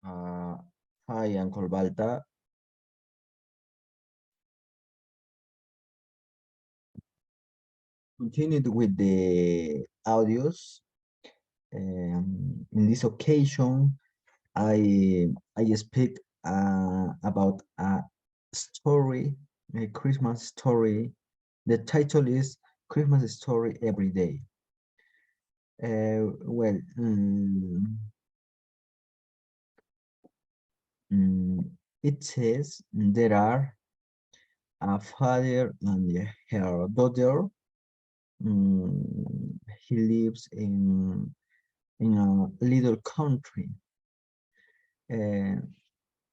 Uh, Hi, Uncle Balta. Continued with the audios. In this occasion, I speak about a story, a Christmas story. The title is Christmas Story Every Day. Well, mm, it says there are a father and her daughter. He lives in a little country. Uh,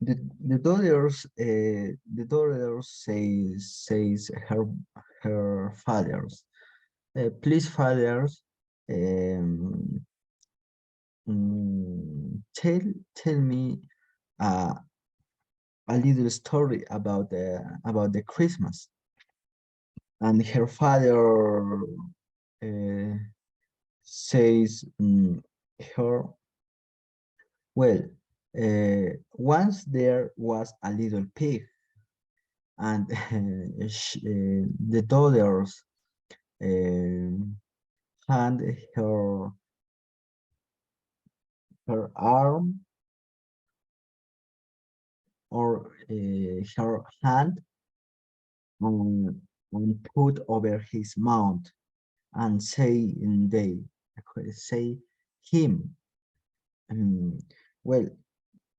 the daughter says her fathers, please fathers, um, tell me uh, a little story about the Christmas. And her father uh, says her, well, once there was a little pig, and the daughters um, hand her arm or her hand on, put over his mouth and say him. Um, well,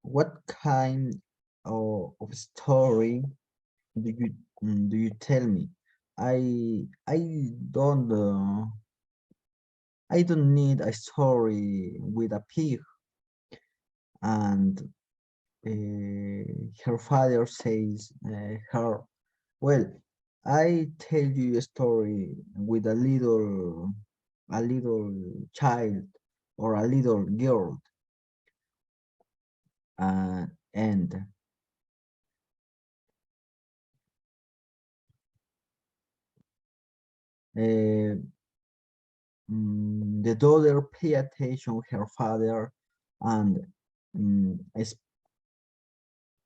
what kind of story do you tell me? I don't I don't need a story with a pig. And her father says her, well, I tell you a story with a little child or a little girl. And uh, the daughter pay attention her father and is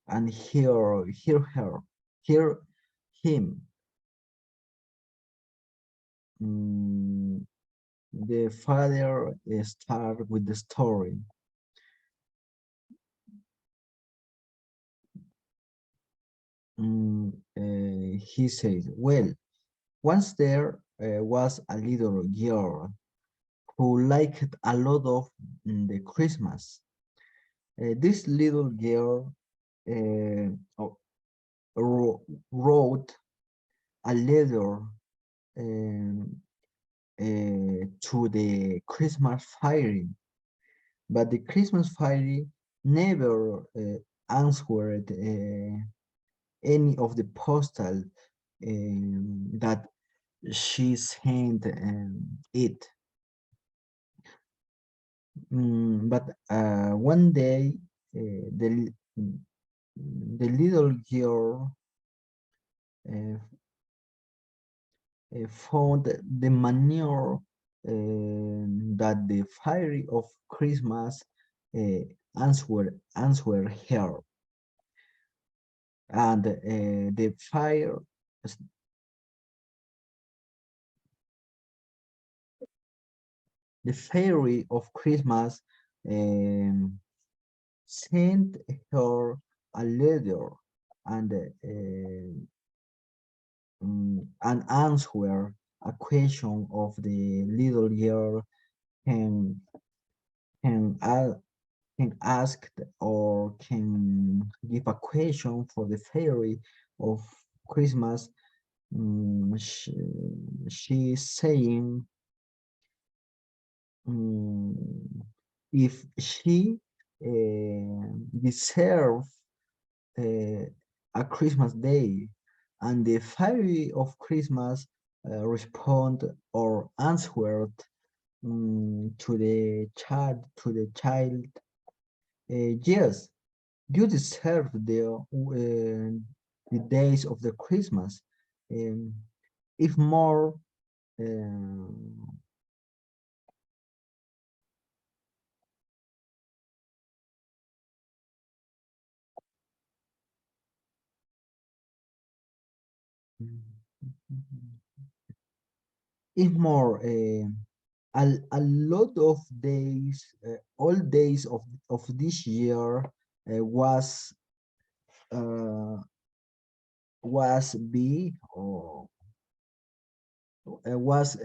and hear him. Mm, the father start with the story. He says, well, once there was a little girl who liked a lot of the Christmas. This little girl wrote a letter um, to the Christmas fairy, but the Christmas fairy never answered any of the postal that she sent it. But one day, the little girl uh, found the manure that the fairy of Christmas answered her, and the fairy of Christmas um, sent her a letter and an answer a question of the little girl can can can ask or can give a question for the fairy of Christmas. She's saying if she deserve uh, a Christmas day, and the fairy of Christmas respond or answered to the child, yes, you deserve the days of the Christmas. Um, if more, um, It's more a lot of days, all days of this year uh, was be or was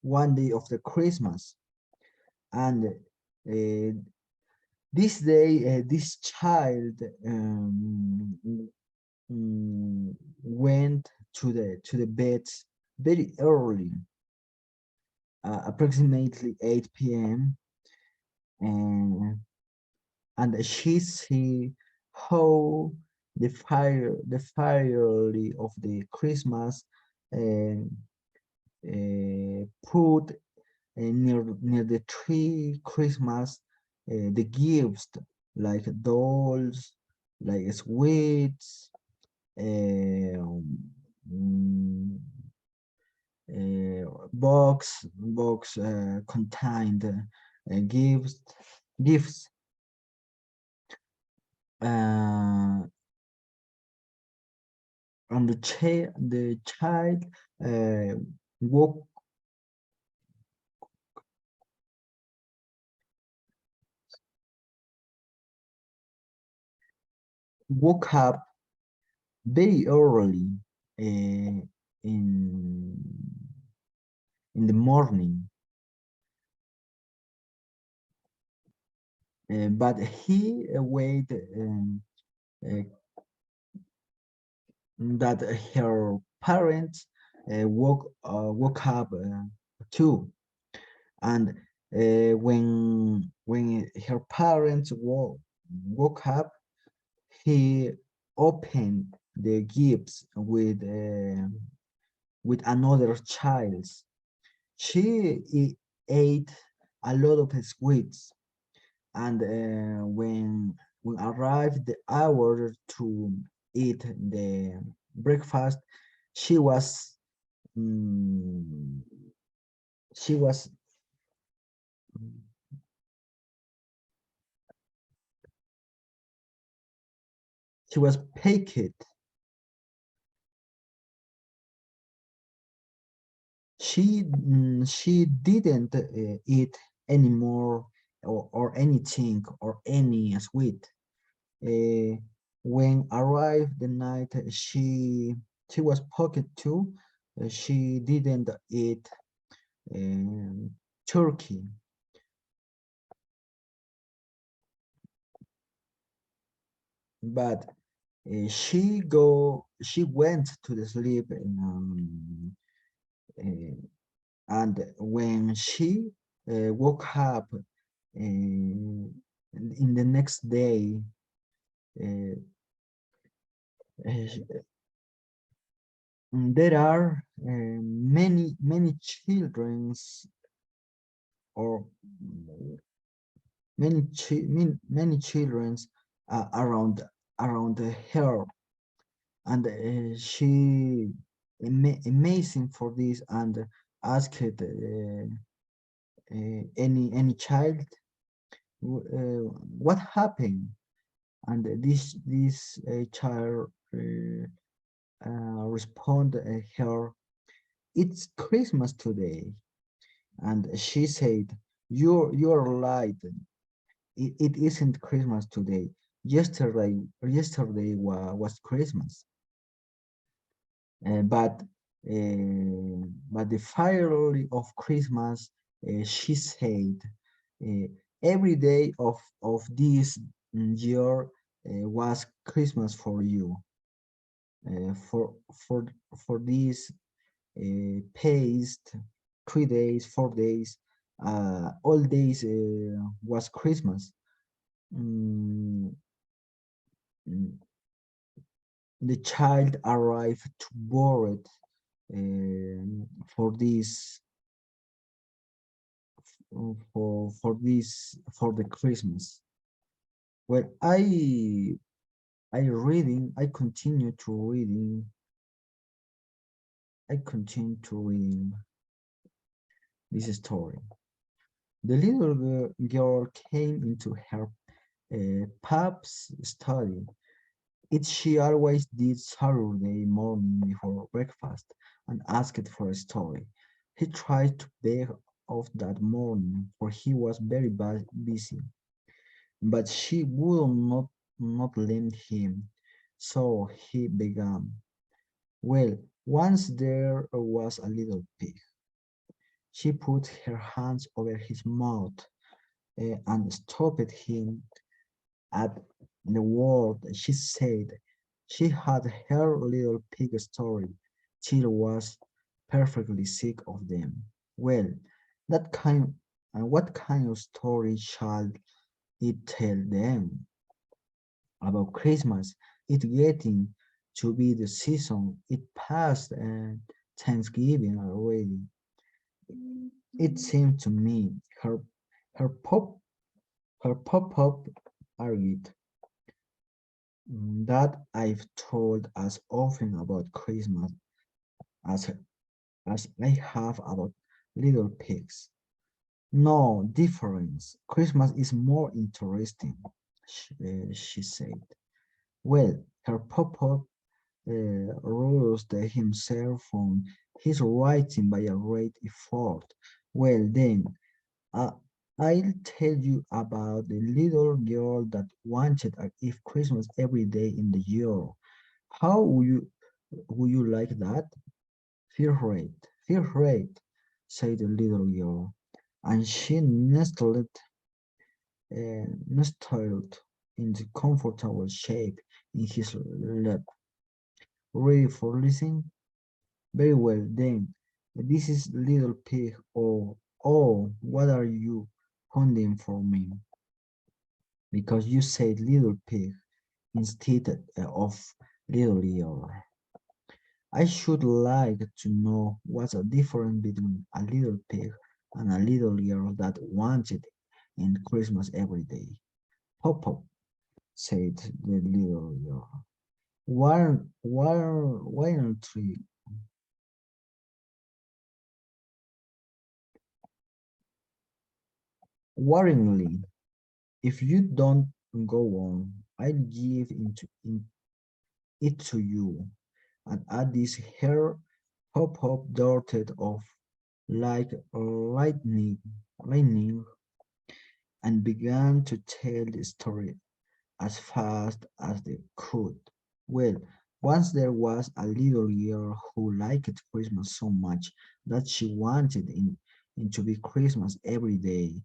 one day of the Christmas, and this day this child went to the bed very early, approximately 8 p.m. and she see how the fiery of the Christmas uh, put near the tree Christmas the gifts like dolls, like sweets, mm, box contained gifts. uh, and the child uh, woke woke up very early in in the morning, but he waited uh, that her parents woke up too, and when her parents woke up, he opened the gifts with another child. Ate a lot of sweets, and when arrived the hour to eat the breakfast, she was mm, she was she was picked. She didn't eat anymore or anything or any sweet. Uh, when arrived the night, she was pocket too. She didn't eat turkey, but she went to the sleep, and when she woke up in the next day, uh, there are many children's or many children's around her, and she amazing for this, and asked any child what happened, and this child respond her, it's Christmas today, and she said, you're right, it isn't Christmas today. Yesterday was Christmas. But the fire of Christmas, she said, uh, every day of this year was Christmas for you. Uh, for for for this past 3 days, 4 days, all days was Christmas. Mm, mm, the child arrived to board for this for the Christmas. Well, I continue to reading this story. The little girl came into her pup's study. It she always did Saturday morning before breakfast and asked for a story. He tried to beg off that morning, for he was very busy, but she would not lend him. So he began. Well, once there was a little pig. She put her hands over his mouth and stopped him at the word. She said she had heard little pig story. She was perfectly sick of them. Well, that kind and what kind of story shall it tell them? About Christmas? It getting to be the season. It passed Thanksgiving already. It seemed to me her pop her pop-up argued that I've told as often about Christmas as as I have about little pigs. No difference. Christmas is more interesting, she said. Well, her pop-up roused himself from his writing by a great effort. Well then, Uh, I'll tell you about the little girl that wanted a gift Christmas every day in the year. How would you like that? Feel right, said the little girl, and she nestled in the comfortable shape in his lap. Ready for listening? Very well then. This is little pig. Oh, what are you holding for me? Because you said little pig instead of little ear. I should like to know what's the difference between a little pig and a little girl that wanted in Christmas every day. Pop pop, said the little girl. Why aren't we worryingly? If you don't go on, I'll give it to you. And at this hair pop darted off like lightning and began to tell the story as fast as they could. Well, once there was a little girl who liked Christmas so much that she wanted it to be Christmas every day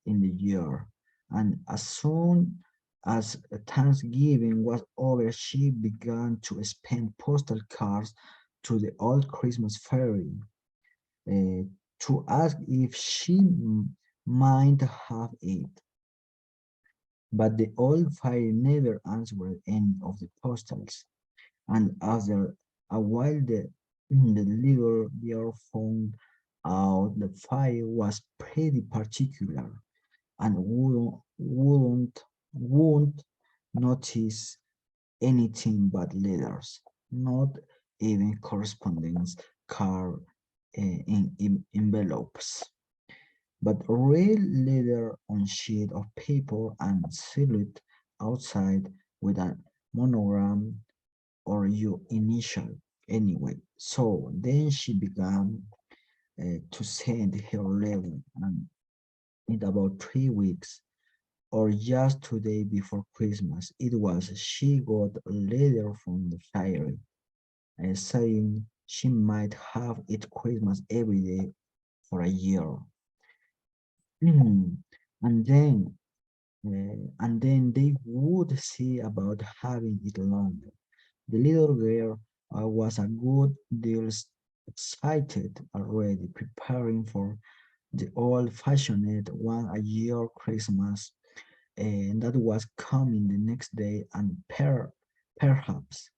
in the year. And as soon as Thanksgiving was over, she began to spend postal cards to the old Christmas fairy uh, to ask if she might have it. But the old fairy never answered any of the postals, and after a while the little girl found out the fairy was pretty particular and wouldn't notice anything but letters, not even correspondence card in envelopes, but real letter on sheet of paper and seal it outside with a monogram or your initial anyway. So then she began to send her letter, and in about 3 weeks or just 2 days before Christmas, she got a letter from the fairy saying she might have it Christmas every day for a year. and then and then they would see about having it longer. The little girl was a good deal excited already, preparing for the old-fashioned one-a-year Christmas that was coming the next day, and perhaps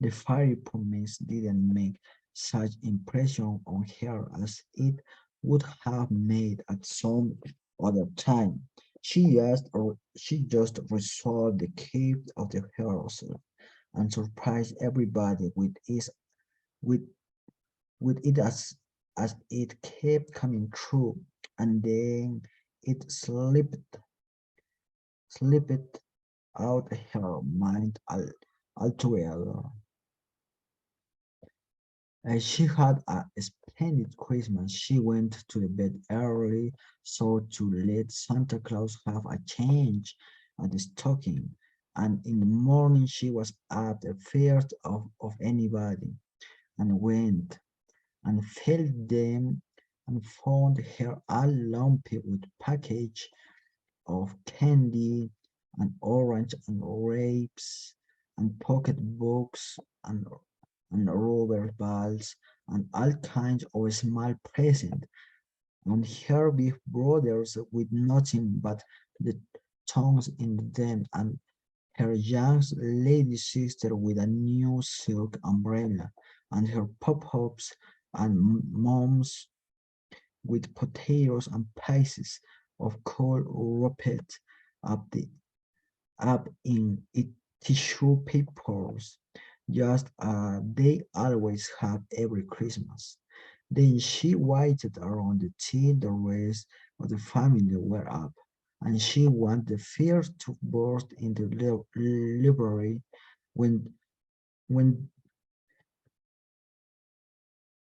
the fairy promise didn't make such impression on her as it would have made at some other time. She just resolved the cape of the herself and surprised everybody with with it as it kept coming true, and then it slipped out her mind altogether. She had a splendid Christmas. She went to the bed early so to let Santa Claus have a change at the stocking. And in the morning she was up the first of anybody and went and felt them and found her all lumpy with package of candy and orange and grapes and pocketbooks and rubber balls and all kinds of small presents, and her big brothers with nothing but the tongues in them, and her young lady sister with a new silk umbrella, and her pop-ups and moms with potatoes and pieces of cold wrapped up the up in it tissue papers, just as they always have every Christmas. Then she waited around till the rest of the family were up, and she was the first to burst into the library when when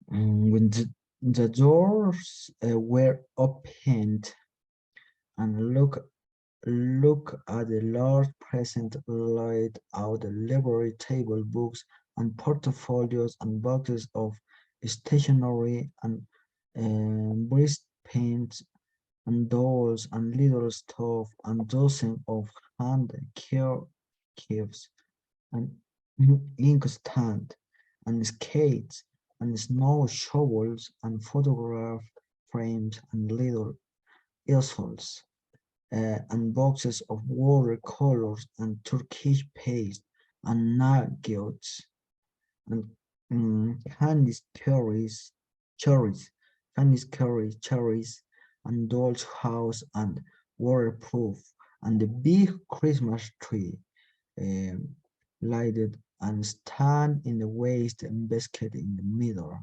when the doors were opened, and look at the large present laid out the library table, books and portfolios and boxes of stationery and breast paints and dolls and little stuff and dozens of hand kerchiefs and inkstand and skates and snow shovels and photograph frames and little easels and boxes of watercolors and Turkish paste and nuggets and candies, cherries, cherries, and doll's house and waterproof, and the big Christmas tree um, lighted and stand in the waist and basket in the middle.